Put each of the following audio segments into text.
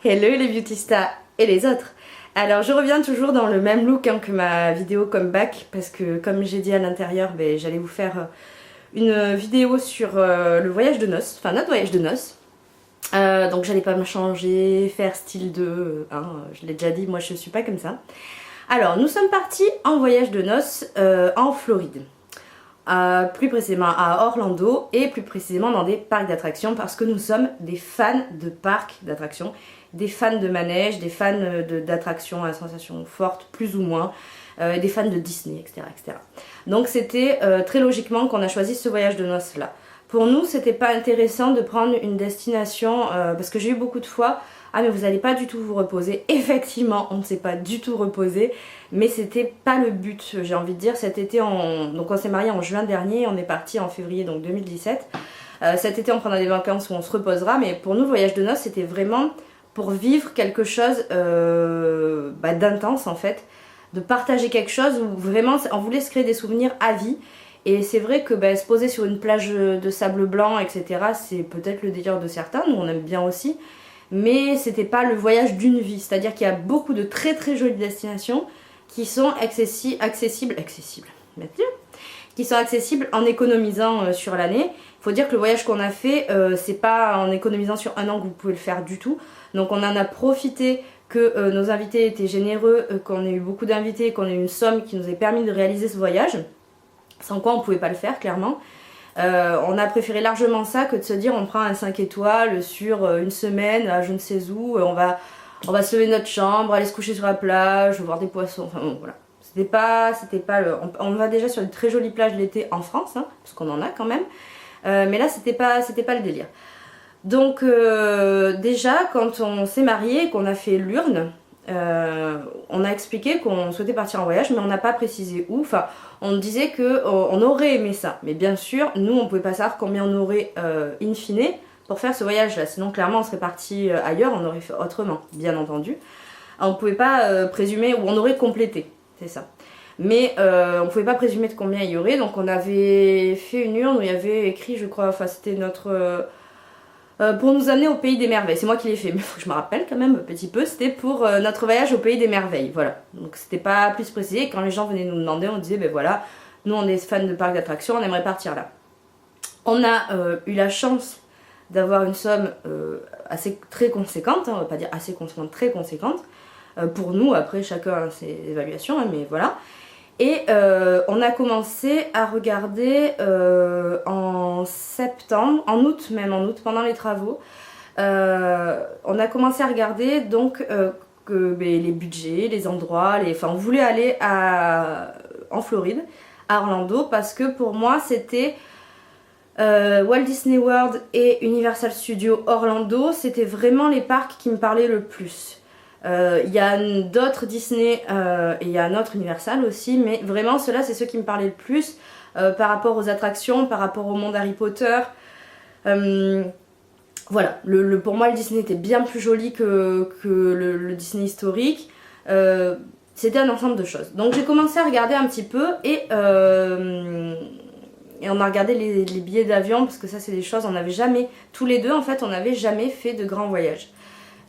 Hello les beautystas et les autres. Alors je reviens toujours dans le même look que ma vidéo comeback parce que comme j'ai dit à l'intérieur, j'allais vous faire une vidéo sur le voyage de noces, enfin notre voyage de noces. Donc j'allais pas me changer, faire style de... je l'ai déjà dit, moi je suis pas comme ça. Alors nous sommes partis en voyage de noces en Floride. Plus précisément à Orlando et plus précisément dans des parcs d'attractions parce que nous sommes des fans de parcs d'attractions, des fans de manèges, des fans d'attractions à sensations fortes plus ou moins, des fans de Disney, etc. Donc c'était très logiquement qu'on a choisi ce voyage de noces là. Pour nous c'était pas intéressant de prendre une destination parce que j'ai eu beaucoup de fois ah mais vous allez pas du tout vous reposer. Effectivement on ne s'est pas du tout reposé, mais c'était pas le but, j'ai envie de dire. Cet été donc on s'est marié en juin dernier, on est parti en février donc 2017. Cet été on prendra des vacances où on se reposera, mais pour nous le voyage de noces c'était vraiment pour vivre quelque chose d'intense en fait, de partager quelque chose où vraiment on voulait se créer des souvenirs à vie. Et c'est vrai que se poser sur une plage de sable blanc etc, c'est peut-être le délire de certains, nous on aime bien aussi. Mais c'était pas le voyage d'une vie, c'est-à-dire qu'il y a beaucoup de très très jolies destinations qui sont accessibles en économisant sur l'année. Il faut dire que le voyage qu'on a fait, c'est pas en économisant sur un an que vous pouvez le faire du tout. Donc on en a profité que nos invités étaient généreux, qu'on ait eu beaucoup d'invités, qu'on ait eu une somme qui nous ait permis de réaliser ce voyage. Sans quoi on pouvait pas le faire clairement. On a préféré largement ça que de se dire on prend un 5 étoiles sur une semaine à je ne sais où, on va se lever de notre chambre, aller se coucher sur la plage, voir des poissons, enfin bon voilà. C'était pas le... On va déjà sur de très jolies plages l'été en France, parce qu'on en a quand même, mais là c'était pas le délire. Donc déjà quand on s'est marié et qu'on a fait l'urne, on a expliqué qu'on souhaitait partir en voyage mais on n'a pas précisé où, enfin on disait qu'on aurait aimé ça, mais bien sûr nous on pouvait pas savoir combien on aurait in fine pour faire ce voyage là, sinon clairement on serait parti ailleurs, on aurait fait autrement bien entendu. On pouvait pas présumer, ou on aurait complété, c'est ça, mais on pouvait pas présumer de combien il y aurait. Donc on avait fait une urne où il y avait écrit, je crois, enfin c'était notre... pour nous amener au pays des merveilles, c'est moi qui l'ai fait, mais faut que je me rappelle quand même un petit peu, c'était pour notre voyage au pays des merveilles, voilà. Donc c'était pas plus précisé, quand les gens venaient nous demander, on disait voilà, nous on est fans de parcs d'attractions, on aimerait partir là. On a eu la chance d'avoir une somme très conséquente, on va pas dire assez conséquente, très conséquente, pour nous, après chacun a ses évaluations, mais voilà. Et on a commencé à regarder en septembre, en août, pendant les travaux. On a commencé à regarder donc les budgets, les endroits, enfin on voulait aller en Floride, à Orlando, parce que pour moi c'était Walt Disney World et Universal Studios Orlando, c'était vraiment les parcs qui me parlaient le plus. Il y a d'autres Disney et il y a un autre Universal aussi, mais vraiment ceux-là c'est ceux qui me parlaient le plus par rapport aux attractions, par rapport au monde Harry Potter. Voilà, pour moi le Disney était bien plus joli que le Disney historique. C'était un ensemble de choses. Donc j'ai commencé à regarder un petit peu et on a regardé les billets d'avion parce que ça c'est des choses, on n'avait jamais, tous les deux en fait, on n'avait jamais fait de grand voyage.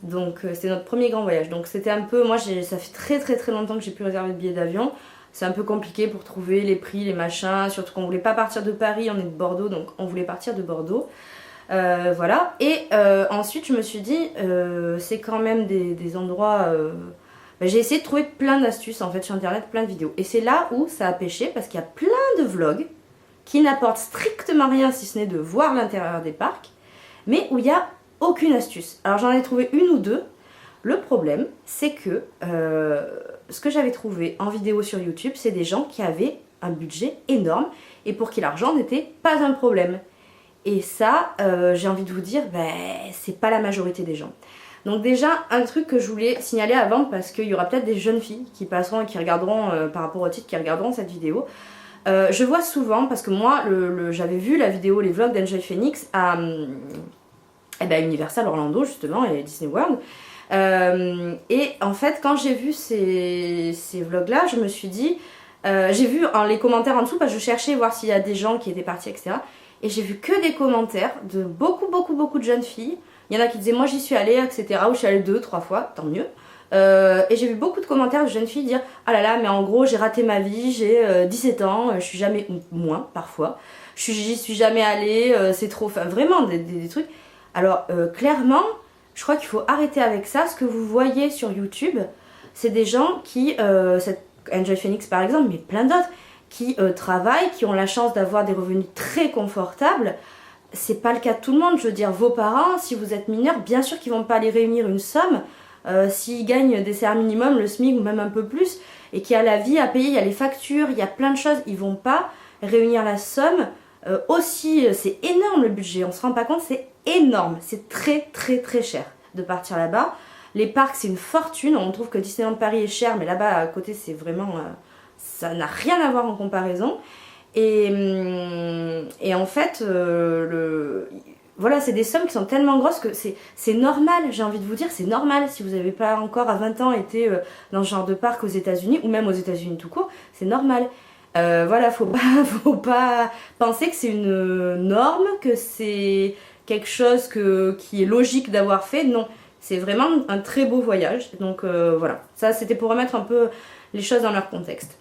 Donc c'était notre premier grand voyage, donc c'était un peu, moi ça fait très longtemps que j'ai pu réserver de billets d'avion. C'est un peu compliqué pour trouver les prix, les machins, surtout qu'on voulait pas partir de Paris, on est de Bordeaux, donc on voulait partir de Bordeaux. Voilà, et ensuite je me suis dit, c'est quand même des endroits... j'ai essayé de trouver plein d'astuces en fait sur internet, plein de vidéos. Et c'est là où ça a pêché, parce qu'il y a plein de vlogs qui n'apportent strictement rien si ce n'est de voir l'intérieur des parcs, mais où il y a aucune astuce. Alors j'en ai trouvé une ou deux. Le problème, c'est que ce que j'avais trouvé en vidéo sur YouTube, c'est des gens qui avaient un budget énorme et pour qui l'argent n'était pas un problème. Et ça, j'ai envie de vous dire, c'est pas la majorité des gens. Donc déjà, un truc que je voulais signaler avant, parce qu'il y aura peut-être des jeunes filles qui passeront et qui regarderont, par rapport au titre, qui regarderont cette vidéo. Je vois souvent, parce que moi, j'avais vu la vidéo, les vlogs d'Angel Phoenix à Universal Orlando justement et Disney World. Et en fait quand j'ai vu ces vlogs là, je me suis dit, j'ai vu les commentaires en dessous parce que je cherchais voir s'il y a des gens qui étaient partis etc. Et j'ai vu que des commentaires de beaucoup de jeunes filles Il y en a qui disaient moi j'y suis allée, etc. Ou je suis allée 2-3 fois, tant mieux. Et j'ai vu beaucoup de commentaires de jeunes filles dire ah là là mais en gros j'ai raté ma vie, j'ai 17 ans, je suis jamais, ou moins parfois, j'y suis jamais allée, c'est trop, enfin vraiment des trucs. Alors clairement je crois qu'il faut arrêter avec ça. Ce que vous voyez sur YouTube c'est des gens qui, cette Enjoy Phoenix par exemple, mais plein d'autres qui travaillent, qui ont la chance d'avoir des revenus très confortables. C'est pas le cas de tout le monde, je veux dire vos parents si vous êtes mineur bien sûr qu'ils vont pas aller réunir une somme. S'ils gagnent des salaires minimum, le SMIC ou même un peu plus, et qu'il y a la vie à payer, il y a les factures, il y a plein de choses, ils vont pas réunir la somme. Aussi, c'est énorme le budget, on se rend pas compte, c'est énorme, c'est très très très cher de partir là-bas. Les parcs, c'est une fortune, on trouve que Disneyland Paris est cher, mais là-bas à côté, c'est vraiment, ça n'a rien à voir en comparaison. Et en fait, voilà, c'est des sommes qui sont tellement grosses que c'est normal, j'ai envie de vous dire, c'est normal. Si vous n'avez pas encore à 20 ans été dans ce genre de parc aux États-Unis ou même aux États-Unis tout court, c'est normal. Voilà, faut pas penser que c'est une norme, que c'est quelque chose qui est logique d'avoir fait. Non, c'est vraiment un très beau voyage. Donc voilà, ça c'était pour remettre un peu les choses dans leur contexte.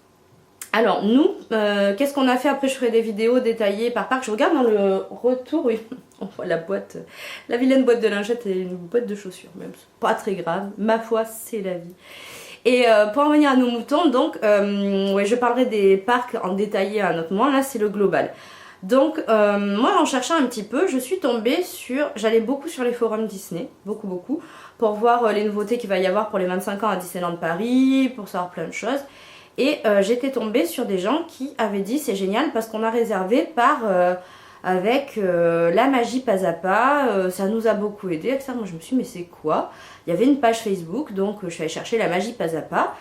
Alors nous, qu'est-ce qu'on a fait? Après je ferai des vidéos détaillées par parc. Je regarde dans le retour, oui, on voit la boîte, la vilaine boîte de lingettes et une boîte de chaussures. Même pas très grave, ma foi c'est la vie. Et pour en venir à nos moutons, donc ouais, je parlerai des parcs en détaillé à un autre moment. Là c'est le global. Donc moi en cherchant un petit peu, je suis tombée sur, j'allais beaucoup sur les forums Disney, beaucoup, pour voir les nouveautés qu'il va y avoir pour les 25 ans à Disneyland Paris, pour savoir plein de choses. Et j'étais tombée sur des gens qui avaient dit c'est génial parce qu'on a réservé avec la magie pas à pas, ça nous a beaucoup aidé, etc. Moi je me suis dit mais c'est quoi? Il y avait une page Facebook, donc je suis allée chercher la magie pas à pas.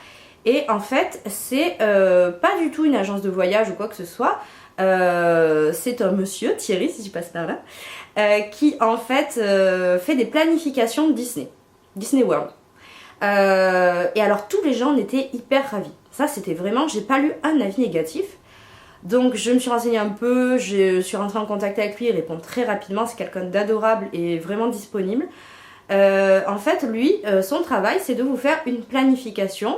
Et en fait c'est pas du tout une agence de voyage ou quoi que ce soit, c'est un monsieur, Thierry si je passe par là, qui en fait fait des planifications de Disney World. Et alors tous les gens en étaient hyper ravis. Ça c'était vraiment, j'ai pas lu un avis négatif. Donc je me suis renseignée un peu, je suis rentrée en contact avec lui, il répond très rapidement, c'est quelqu'un d'adorable et vraiment disponible. En fait lui, son travail c'est de vous faire une planification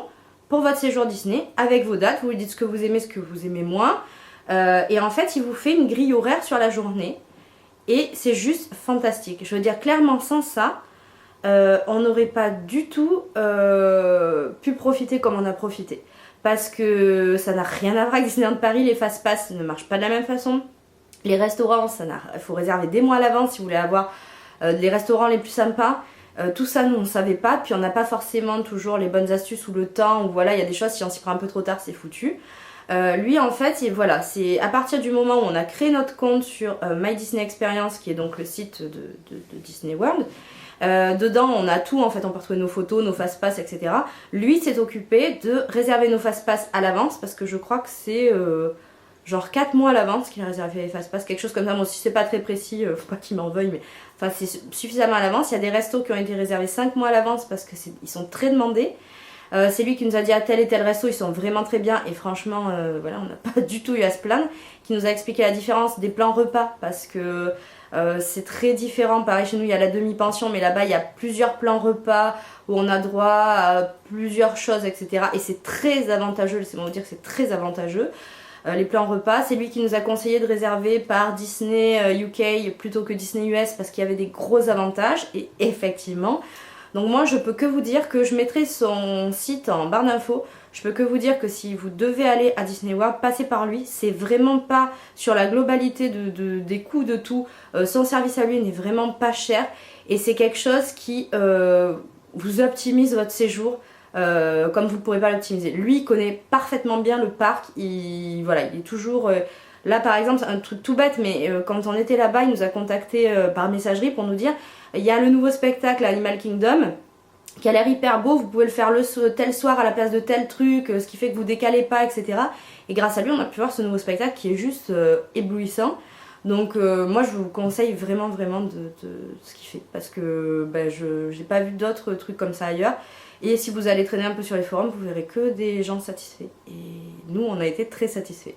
pour votre séjour Disney avec vos dates, vous lui dites ce que vous aimez moins. Et en fait il vous fait une grille horaire sur la journée et c'est juste fantastique. Je veux dire clairement sans ça, on n'aurait pas du tout pu profiter comme on a profité. Parce que ça n'a rien à voir avec Disneyland Paris, les fast-pass ne marchent pas de la même façon. Les restaurants, il faut réserver des mois à l'avance si vous voulez avoir les restaurants les plus sympas. Tout ça, nous, on ne savait pas. Puis on n'a pas forcément toujours les bonnes astuces ou le temps. Ou voilà, il y a des choses, si on s'y prend un peu trop tard, c'est foutu. Lui, en fait, voilà, c'est à partir du moment où on a créé notre compte sur My Disney Experience, qui est donc le site de Disney World. Dedans on a tout en fait, on peut retrouver nos photos, nos fast-pass, etc. Lui s'est occupé de réserver nos fast-pass à l'avance parce que je crois que c'est genre 4 mois à l'avance qu'il a réservé les fast-pass, quelque chose comme ça. Bon, si c'est pas très précis, faut pas qu'il m'en veuille, mais enfin c'est suffisamment à l'avance. Il y a des restos qui ont été réservés 5 mois à l'avance parce que ils sont très demandés. C'est lui qui nous a dit à tel et tel resto, ils sont vraiment très bien et franchement voilà, on n'a pas du tout eu à se plaindre. Qui nous a expliqué la différence des plans repas parce que c'est très différent. Pareil chez nous il y a la demi-pension, mais là-bas il y a plusieurs plans repas où on a droit à plusieurs choses, etc. Et c'est très avantageux, laissez-moi vous dire que c'est très avantageux. Les plans repas, c'est lui qui nous a conseillé de réserver par Disney UK plutôt que Disney US parce qu'il y avait des gros avantages et effectivement. Donc moi je peux que vous dire que je mettrai son site en barre d'infos. Je peux que vous dire que si vous devez aller à Disney World, passez par lui. C'est vraiment pas sur la globalité des coûts de tout. Son service à lui n'est vraiment pas cher. Et c'est quelque chose qui vous optimise votre séjour comme vous ne pourrez pas l'optimiser. Lui il connaît parfaitement bien le parc. Voilà, il est toujours... là par exemple, c'est un truc tout bête, mais quand on était là-bas, il nous a contacté par messagerie pour nous dire il y a le nouveau spectacle Animal Kingdom qui a l'air hyper beau, vous pouvez le faire tel soir à la place de tel truc, ce qui fait que vous décalez pas, etc. Et grâce à lui, on a pu voir ce nouveau spectacle qui est juste éblouissant. Donc moi, je vous conseille vraiment de ce qu'il fait, parce que je n'ai pas vu d'autres trucs comme ça ailleurs. Et si vous allez traîner un peu sur les forums, vous verrez que des gens satisfaits. Et nous, on a été très satisfaits.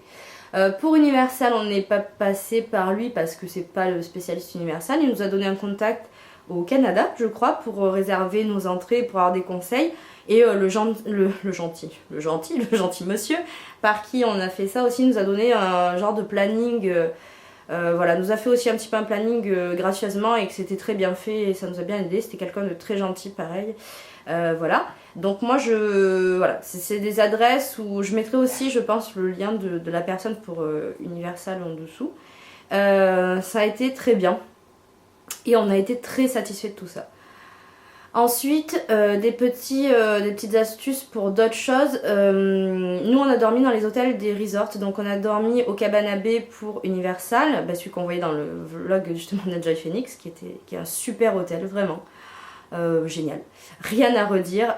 Pour Universal, on n'est pas passé par lui parce que c'est pas le spécialiste Universal. Il nous a donné un contact au Canada, je crois, pour réserver nos entrées, pour avoir des conseils. Et le gentil monsieur par qui on a fait ça aussi nous a donné un genre de planning, voilà, nous a fait aussi un petit peu un planning gracieusement et que c'était très bien fait et ça nous a bien aidé. C'était quelqu'un de très gentil pareil. Voilà, donc moi voilà, c'est des adresses où je mettrai aussi je pense le lien de la personne pour Universal en dessous. Ça a été très bien et on a été très satisfait de tout ça. Ensuite, des petites astuces pour d'autres choses. Nous, on a dormi dans les hôtels des resorts. Donc, on a dormi au Cabana Bay pour Universal, celui qu'on voyait dans le vlog justement de Joy Phoenix, qui est un super hôtel, vraiment. Génial. Rien à redire.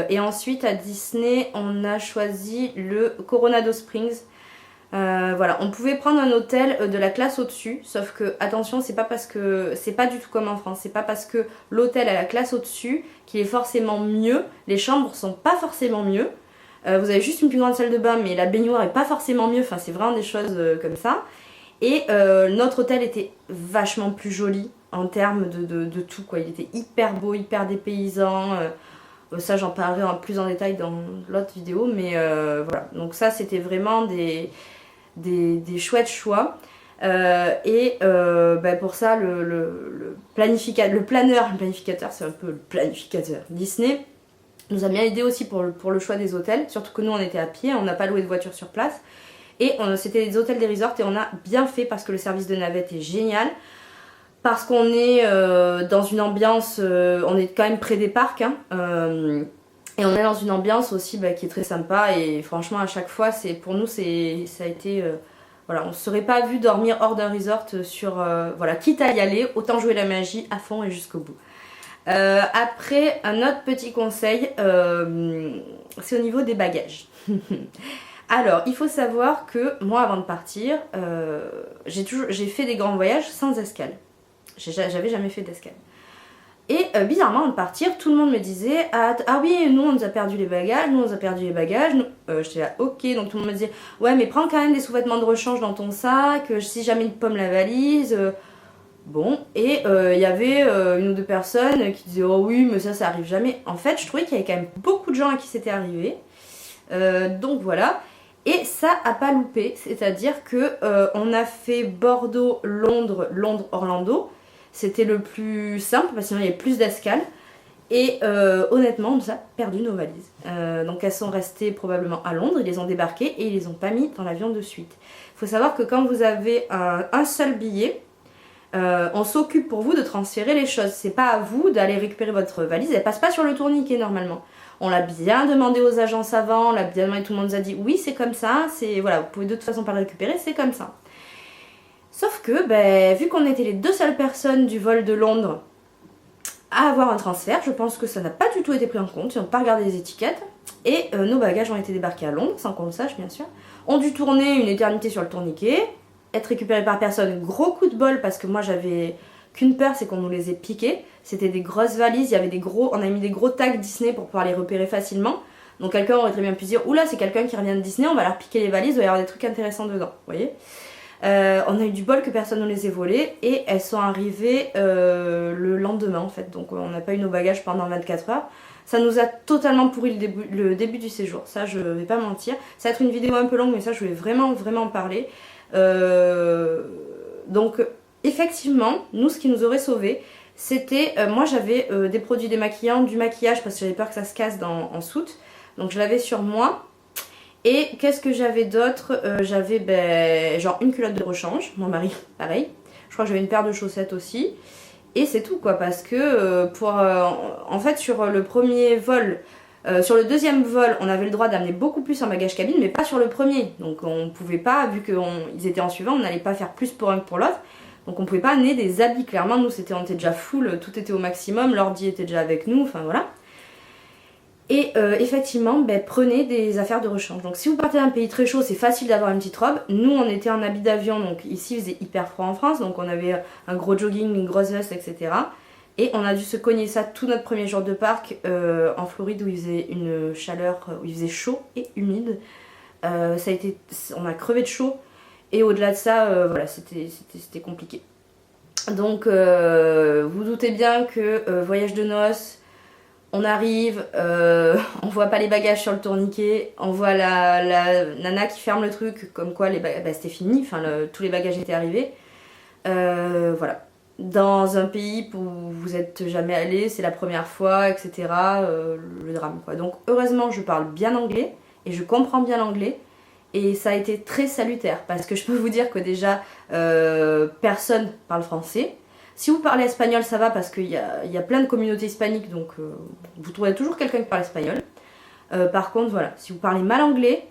Et ensuite, à Disney, on a choisi le Coronado Springs. Voilà, on pouvait prendre un hôtel de la classe au-dessus, sauf que attention, c'est pas du tout comme en France, c'est pas parce que l'hôtel a la classe au-dessus qu'il est forcément mieux, les chambres sont pas forcément mieux, vous avez juste une plus grande salle de bain mais la baignoire est pas forcément mieux, enfin c'est vraiment des choses comme ça. Et notre hôtel était vachement plus joli en termes de tout quoi, il était hyper beau, hyper dépaysant. Ça j'en parlerai plus en détail dans l'autre vidéo, mais voilà, donc ça c'était vraiment des chouettes choix. Pour ça le planificateur, c'est un peu le planificateur Disney, nous a bien aidé aussi pour le choix des hôtels, surtout que nous on était à pied, on n'a pas loué de voiture sur place et c'était des hôtels des resorts et on a bien fait parce que le service de navette est génial, parce qu'on est dans une ambiance, on est quand même près des parcs hein, et on est dans une ambiance aussi qui est très sympa et franchement à chaque fois pour nous ça a été voilà, on ne serait pas vu dormir hors d'un resort voilà, quitte à y aller, autant jouer la magie à fond et jusqu'au bout. Après, un autre petit conseil, c'est au niveau des bagages. Alors, il faut savoir que moi avant de partir, j'ai fait des grands voyages sans escale. J'avais jamais fait d'escale. Et bizarrement, avant de partir, tout le monde me disait ah oui, nous on nous a perdu les bagages, j'étais là, ok, donc tout le monde me disait ouais, mais prends quand même des sous-vêtements de rechange dans ton sac, si jamais il pomme la valise. Bon, et il y avait une ou deux personnes qui disaient oh oui, mais ça arrive jamais. En fait, je trouvais qu'il y avait quand même beaucoup de gens à qui c'était arrivé. Donc voilà. Et ça a pas loupé, c'est-à-dire que on a fait Bordeaux, Londres, Orlando. C'était le plus simple parce que sinon il y avait plus d'escales. Et honnêtement, on nous a perdu nos valises. Donc elles sont restées probablement à Londres, ils les ont débarquées et ils les ont pas mis dans l'avion de suite. Il faut savoir que quand vous avez un seul billet, on s'occupe pour vous de transférer les choses. C'est pas à vous d'aller récupérer votre valise, elle passe pas sur le tourniquet normalement. On l'a bien demandé aux agences avant, on l'a bien demandé, tout le monde nous a dit oui c'est comme ça, voilà, vous pouvez de toute façon pas le récupérer, c'est comme ça. Sauf que, vu qu'on était les deux seules personnes du vol de Londres à avoir un transfert, je pense que ça n'a pas du tout été pris en compte, ils n'ont pas regardé les étiquettes, et nos bagages ont été débarqués à Londres, sans qu'on le sache bien sûr, ont dû tourner une éternité sur le tourniquet, être récupérés par personne, gros coup de bol, parce que moi j'avais qu'une peur, c'est qu'on nous les ait piqués, c'était des grosses valises, on a mis des gros tags Disney pour pouvoir les repérer facilement, donc quelqu'un aurait très bien pu se dire, oula c'est quelqu'un qui revient de Disney, on va leur piquer les valises, il doit y avoir des trucs intéressants dedans, vous voyez. On a eu du bol que personne ne les ait volées et elles sont arrivées le lendemain en fait, donc on n'a pas eu nos bagages pendant 24 heures. Ça nous a totalement pourri le début du séjour, ça je vais pas mentir. Ça va être une vidéo un peu longue mais ça je voulais vraiment en parler. Donc effectivement, nous ce qui nous aurait sauvé c'était, moi j'avais des produits démaquillants, du maquillage parce que j'avais peur que ça se casse en soute, donc je l'avais sur moi. Et qu'est-ce que j'avais d'autre, j'avais genre une culotte de rechange, mon mari pareil, je crois que j'avais une paire de chaussettes aussi, et c'est tout quoi, parce que en fait sur le premier vol, sur le deuxième vol on avait le droit d'amener beaucoup plus en bagage cabine mais pas sur le premier, donc on pouvait pas, vu qu'ils étaient en suivant, on n'allait pas faire plus pour un que pour l'autre, donc on pouvait pas amener des habits, clairement nous on était déjà full, tout était au maximum, l'ordi était déjà avec nous, enfin voilà. Et effectivement, prenez des affaires de rechange. Donc si vous partez d'un pays très chaud, c'est facile d'avoir une petite robe. Nous, on était en habit d'avion, donc ici, il faisait hyper froid en France. Donc on avait un gros jogging, une grosse veste, etc. Et on a dû se cogner ça tout notre premier jour de parc en Floride où il faisait une chaleur, où il faisait chaud et humide. On a crevé de chaud. Et au-delà de ça, voilà, c'était compliqué. Donc vous doutez bien que voyage de noces, on arrive, on voit pas les bagages sur le tourniquet, on voit la nana qui ferme le truc, comme quoi c'était fini, enfin tous les bagages étaient arrivés. Voilà. Dans un pays où vous êtes jamais allé, c'est la première fois, etc. Le drame quoi. Donc heureusement je parle bien anglais et je comprends bien l'anglais. Et ça a été très salutaire parce que je peux vous dire que déjà personne parle français. Si vous parlez espagnol ça va parce qu'il y a plein de communautés hispaniques donc vous trouverez toujours quelqu'un qui parle espagnol. Par contre voilà, si vous parlez mal anglais,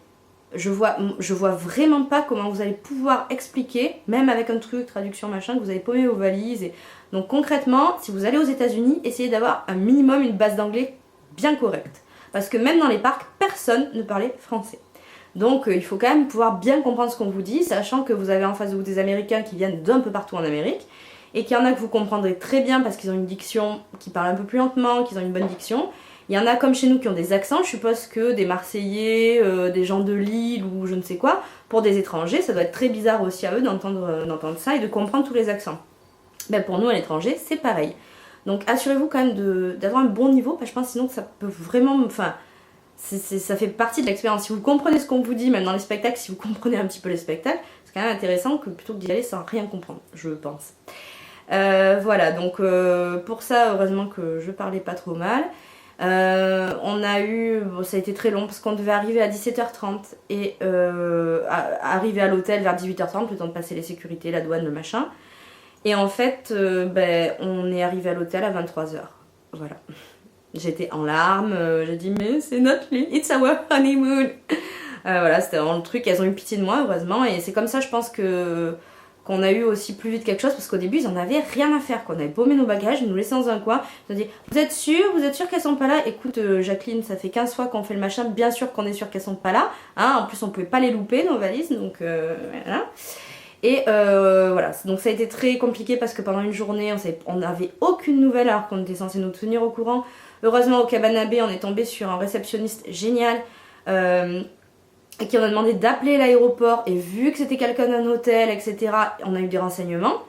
je vois vraiment pas comment vous allez pouvoir expliquer, même avec un truc, traduction machin, que vous allez paumer vos valises. Donc concrètement, si vous allez aux États-Unis, essayez d'avoir un minimum une base d'anglais bien correcte. Parce que même dans les parcs, personne ne parlait français. Donc il faut quand même pouvoir bien comprendre ce qu'on vous dit, sachant que vous avez en face de vous des Américains qui viennent d'un peu partout en Amérique, et qu'il y en a que vous comprendrez très bien parce qu'ils ont une diction qui parle un peu plus lentement, qu'ils ont une bonne diction. Il y en a comme chez nous qui ont des accents, je suppose que des Marseillais, des gens de Lille ou je ne sais quoi, pour des étrangers, ça doit être très bizarre aussi à eux d'entendre ça et de comprendre tous les accents. Ben pour nous à l'étranger, c'est pareil. Donc assurez-vous quand même d'avoir un bon niveau, parce que je pense sinon que ça peut vraiment... Enfin, ça fait partie de l'expérience. Si vous comprenez ce qu'on vous dit, même dans les spectacles, si vous comprenez un petit peu les spectacles, c'est quand même intéressant que plutôt que d'y aller sans rien comprendre, je pense. Voilà, donc pour ça, heureusement que je parlais pas trop mal. On a eu, bon, ça a été très long parce qu'on devait arriver à 17h30 et arriver à l'hôtel vers 18h30, le temps de passer les sécurités, la douane, le machin. Et en fait, on est arrivé à l'hôtel à 23h. Voilà. J'étais en larmes, j'ai dit mais c'est notre lit, it's our honeymoon. Voilà, c'était vraiment le truc, elles ont eu pitié de moi heureusement et c'est comme ça je pense qu'on a eu aussi plus vite quelque chose parce qu'au début ils en avaient rien à faire, qu'on avait paumé nos bagages, ils nous laissaient dans un coin, ils ont dit vous êtes sûr qu'elles sont pas là? Écoute Jacqueline, ça fait 15 fois qu'on fait le machin, bien sûr qu'on est sûr qu'elles sont pas là, hein, en plus on pouvait pas les louper nos valises, donc voilà. Et voilà, donc ça a été très compliqué parce que pendant une journée on n'avait aucune nouvelle alors qu'on était censé nous tenir au courant. Heureusement au Cabana Bay on est tombé sur un réceptionniste génial qui on a demandé d'appeler l'aéroport et vu que c'était quelqu'un d'un hôtel etc on a eu des renseignements.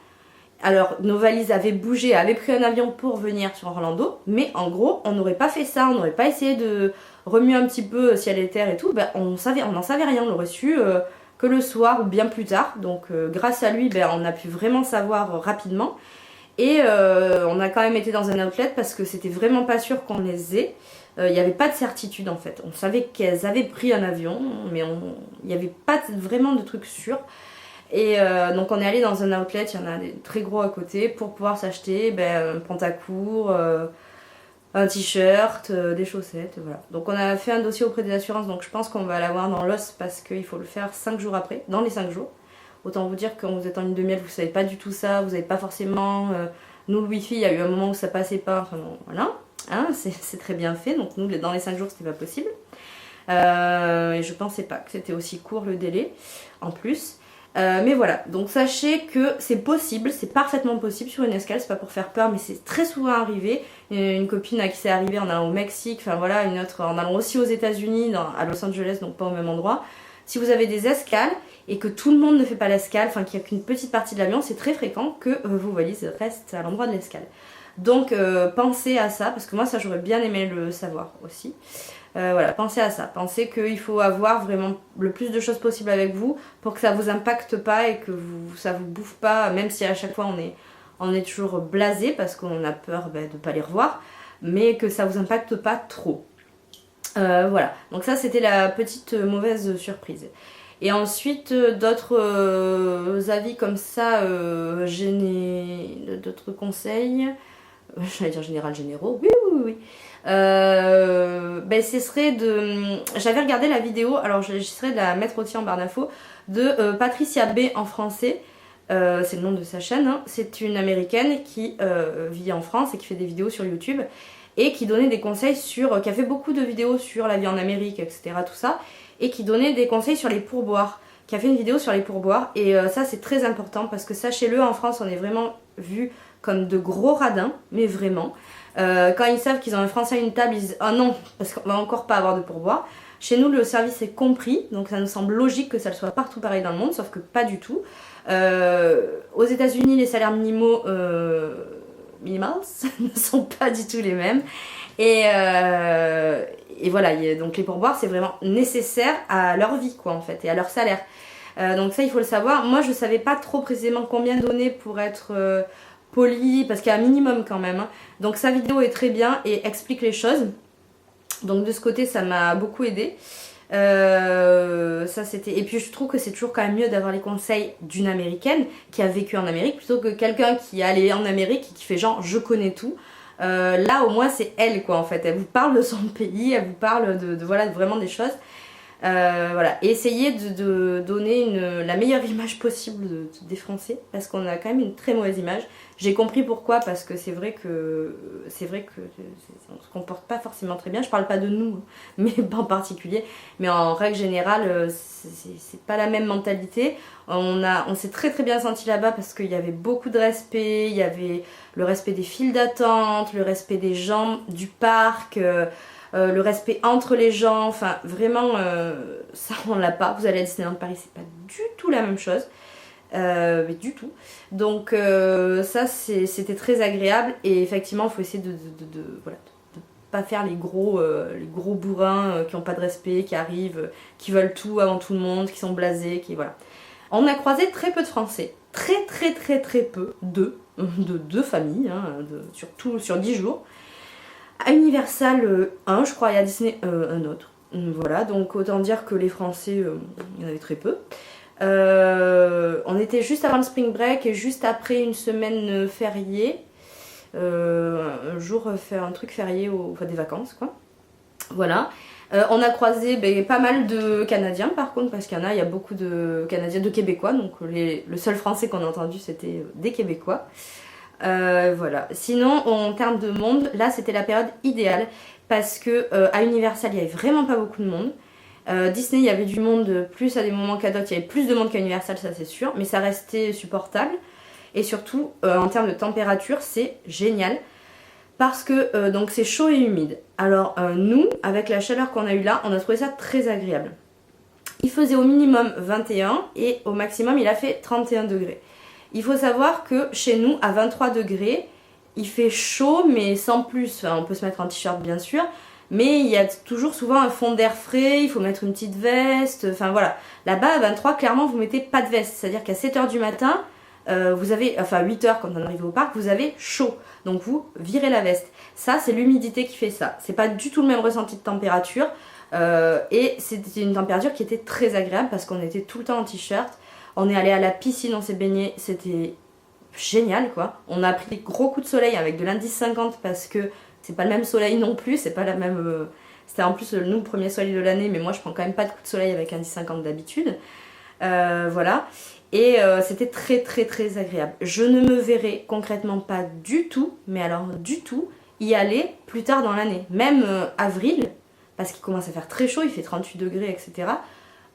Alors nos valises avaient bougé, avaient pris un avion pour venir sur Orlando, mais en gros on n'aurait pas fait ça, on n'aurait pas essayé de remuer un petit peu ciel et terre et tout, on n'en savait rien, on l'aurait su que le soir ou bien plus tard, donc grâce à lui on a pu vraiment savoir rapidement. Et on a quand même été dans un outlet parce que c'était vraiment pas sûr qu'on les ait. Il n'y avait pas de certitude en fait. On savait qu'elles avaient pris un avion, mais il n'y avait pas vraiment de trucs sûrs. Et donc on est allé dans un outlet, il y en a des très gros à côté, pour pouvoir s'acheter un pantacourt, un t-shirt, des chaussettes, voilà. Donc on a fait un dossier auprès des assurances, donc je pense qu'on va l'avoir dans l'os parce qu'il faut le faire 5 jours après, dans les 5 jours. Autant vous dire que quand vous êtes en lune de miel, vous savez pas du tout ça, vous n'avez pas forcément... nous, le wifi, il y a eu un moment où ça passait pas, enfin bon, voilà. Hein, c'est très bien fait, donc nous, dans les 5 jours, c'était pas possible. Et je pensais pas que c'était aussi court le délai, en plus. Mais voilà, donc sachez que c'est possible, c'est parfaitement possible sur une escale, c'est pas pour faire peur, mais c'est très souvent arrivé. Une copine à qui c'est arrivé en allant au Mexique, enfin voilà, une autre en allant aussi aux États-Unis, à Los Angeles, donc pas au même endroit. Si vous avez des escales et que tout le monde ne fait pas l'escale, enfin qu'il n'y a qu'une petite partie de l'avion, c'est très fréquent que vos valises restent à l'endroit de l'escale. Donc pensez à ça, parce que moi ça j'aurais bien aimé le savoir aussi. Voilà, pensez à ça, pensez qu'il faut avoir vraiment le plus de choses possible avec vous pour que ça vous impacte pas et que ça vous bouffe pas, même si à chaque fois on est toujours blasé parce qu'on a peur de ne pas les revoir, mais que ça vous impacte pas trop. Voilà, donc ça c'était la petite mauvaise surprise. Et ensuite d'autres avis comme ça, d'autres conseils, j'allais dire généraux, oui. Ce serait j'avais regardé la vidéo, alors j'essaierai de la mettre aussi en barre d'infos, de Patricia B en français. C'est le nom de sa chaîne, hein. C'est une américaine qui vit en France et qui fait des vidéos sur YouTube et qui donnait des conseils qui a fait beaucoup de vidéos sur la vie en Amérique, etc. tout ça, et qui donnait des conseils sur les pourboires, qui a fait une vidéo sur les pourboires, et ça c'est très important parce que sachez-le, en France on est vraiment vu comme de gros radins, mais vraiment. Quand ils savent qu'ils ont un Français à une table, ils disent « Ah non, parce qu'on va encore pas avoir de pourboire ». Chez nous, le service est compris, donc ça nous semble logique que ça le soit partout pareil dans le monde, sauf que pas du tout. Aux États-Unis, les salaires minimaux minimals ne sont pas du tout les mêmes. Et voilà, donc les pourboires, c'est vraiment nécessaire à leur vie, quoi, en fait, et à leur salaire. Donc ça, il faut le savoir. Moi, je savais pas trop précisément combien donner pour être poli, parce qu'il y a un minimum quand même. Hein. Donc sa vidéo est très bien et explique les choses. Donc de ce côté, ça m'a beaucoup aidé. Ça c'était. Et puis je trouve que c'est toujours quand même mieux d'avoir les conseils d'une américaine qui a vécu en Amérique plutôt que quelqu'un qui est allé en Amérique et qui fait genre je connais tout. Là au moins c'est elle quoi en fait. Elle vous parle de son pays, elle vous parle de voilà vraiment des choses. Voilà, et essayer de donner la meilleure image possible des Français parce qu'on a quand même une très mauvaise image. J'ai compris pourquoi, parce que c'est vrai que on se comporte pas forcément très bien. Je parle pas de nous, mais en particulier, mais en règle générale, c'est pas la même mentalité. On s'est très très bien senti là-bas parce qu'il y avait beaucoup de respect, il y avait le respect des files d'attente, le respect des gens du parc. Le respect entre les gens, enfin vraiment ça on l'a pas. Vous allez à Disneyland Paris, c'est pas du tout la même chose, mais du tout. Donc ça c'était très agréable et effectivement il faut essayer voilà, de pas faire les gros bourrins qui ont pas de respect, qui arrivent, qui veulent tout avant tout le monde, qui sont blasés, qui voilà. On a croisé très peu de Français, très peu, de deux familles, hein, sur 10 jours. À Universal, un, je crois, et à Disney, un autre. Voilà, donc autant dire que les Français, il y en avait très peu. On était juste avant le spring break et juste après une semaine fériée. Un jour, faire un truc férié, enfin des vacances, quoi. Voilà. On a croisé pas mal de Canadiens, par contre, parce qu'il y en a, il y a beaucoup de Canadiens, de Québécois. Donc le seul Français qu'on a entendu, c'était des Québécois. Voilà. Sinon, en termes de monde, là c'était la période idéale parce que à Universal il y avait vraiment pas beaucoup de monde. Disney il y avait du monde plus à des moments qu'à d'autres, il y avait plus de monde qu'à Universal, ça c'est sûr, mais ça restait supportable. Et surtout en termes de température, c'est génial parce que donc c'est chaud et humide. Alors nous, avec la chaleur qu'on a eu là, on a trouvé ça très agréable. Il faisait au minimum 21 et au maximum il a fait 31 degrés. Il faut savoir que chez nous, à 23 degrés, il fait chaud, mais sans plus. Enfin, on peut se mettre un t-shirt, bien sûr, mais il y a toujours souvent un fond d'air frais, il faut mettre une petite veste. Enfin, voilà. Là-bas, à 23, clairement, vous mettez pas de veste. C'est-à-dire qu'à 7h du matin, vous avez, enfin 8h quand on arrive au parc, vous avez chaud. Donc, vous virez la veste. Ça, c'est l'humidité qui fait ça. C'est pas du tout le même ressenti de température. Et c'était une température qui était très agréable parce qu'on était tout le temps en t-shirt. On est allé à la piscine, on s'est baigné, c'était génial quoi. On a pris des gros coups de soleil avec de l'indice 50 parce que c'est pas le même soleil non plus, c'est pas la même. C'était en plus nous le premier soleil de l'année, mais moi je prends quand même pas de coups de soleil avec indice 50 d'habitude. Voilà. Et c'était très agréable. Je ne me verrai concrètement pas du tout, mais alors du tout, y aller plus tard dans l'année. Même avril, parce qu'il commence à faire très chaud, il fait 38 degrés, etc.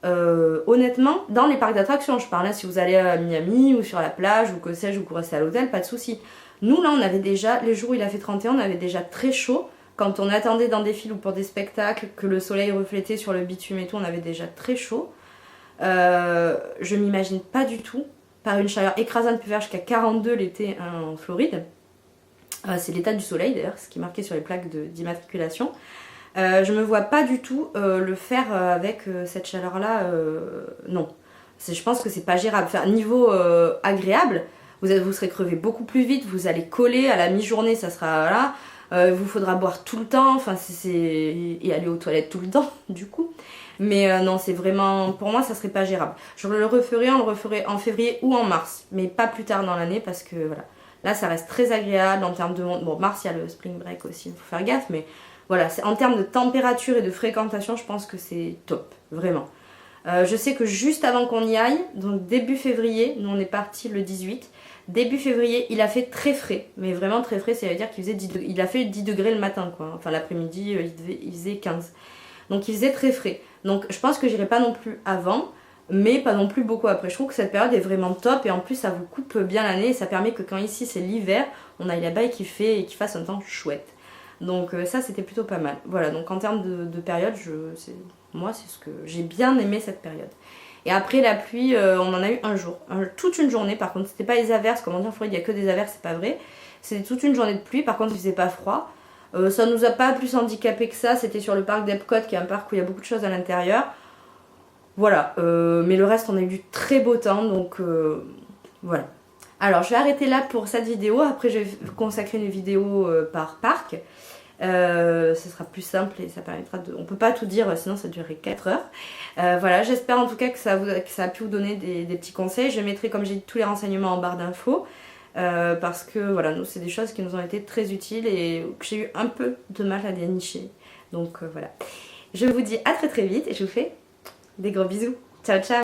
Honnêtement, dans les parcs d'attractions, je parle là, si vous allez à Miami ou sur la plage ou que sais-je, ou que vous restez à l'hôtel, pas de souci. Nous là, on avait déjà, les jours où il a fait 31, on avait déjà très chaud. Quand on attendait dans des files ou pour des spectacles, que le soleil reflétait sur le bitume et tout, on avait déjà très chaud. Je m'imagine pas du tout, par une chaleur écrasante, peut faire jusqu'à 42 l'été en Floride. C'est l'état du soleil d'ailleurs, ce qui est marqué sur les plaques d'immatriculation. Je me vois pas du tout le faire avec cette chaleur-là, non. Je pense que c'est pas gérable. Enfin, niveau agréable, vous serez crevé beaucoup plus vite, vous allez coller à la mi-journée, ça sera là. Vous faudra boire tout le temps, enfin et aller aux toilettes tout le temps, du coup. Mais non, c'est vraiment, pour moi, ça serait pas gérable. On le referait en février ou en mars, mais pas plus tard dans l'année parce que voilà. Là, ça reste très agréable en termes de monde. Bon, mars, il y a le spring break aussi, il faut faire gaffe, mais voilà, en termes de température et de fréquentation, je pense que c'est top, vraiment. Je sais que juste avant qu'on y aille, donc début février, nous on est parti le 18, début février, il a fait très frais, mais vraiment très frais, ça veut dire qu'il faisait 10 degrés, il a fait 10 degrés le matin, quoi. Enfin l'après-midi, il faisait 15. Donc il faisait très frais. Donc je pense que j'irai pas non plus avant, mais pas non plus beaucoup après. Je trouve que cette période est vraiment top et en plus ça vous coupe bien l'année et ça permet que quand ici c'est l'hiver, on aille là-bas et qu'il fasse un temps chouette. Donc ça c'était plutôt pas mal. Voilà, donc en termes de période, moi c'est ce que j'ai bien aimé cette période. Et après la pluie, on en a eu un jour, toute une journée. Par contre c'était pas les averses, comme on dit en Floride il y a que des averses, c'est pas vrai. C'était toute une journée de pluie, par contre il faisait pas froid. Ça nous a pas plus handicapé que ça, c'était sur le parc d'Epcot qui est un parc où il y a beaucoup de choses à l'intérieur. Voilà, mais le reste on a eu du très beau temps, donc voilà. Alors je vais arrêter là pour cette vidéo, après je vais consacrer une vidéo par parc. Ce sera plus simple et ça permettra de... On peut pas tout dire sinon ça durerait 4 heures. Voilà, j'espère en tout cas que ça a pu vous donner des petits conseils. Je mettrai comme j'ai dit tous les renseignements en barre d'infos. Parce que voilà, nous c'est des choses qui nous ont été très utiles et que j'ai eu un peu de mal à dénicher. Donc voilà. Je vous dis à très très vite et je vous fais des gros bisous. Ciao ciao.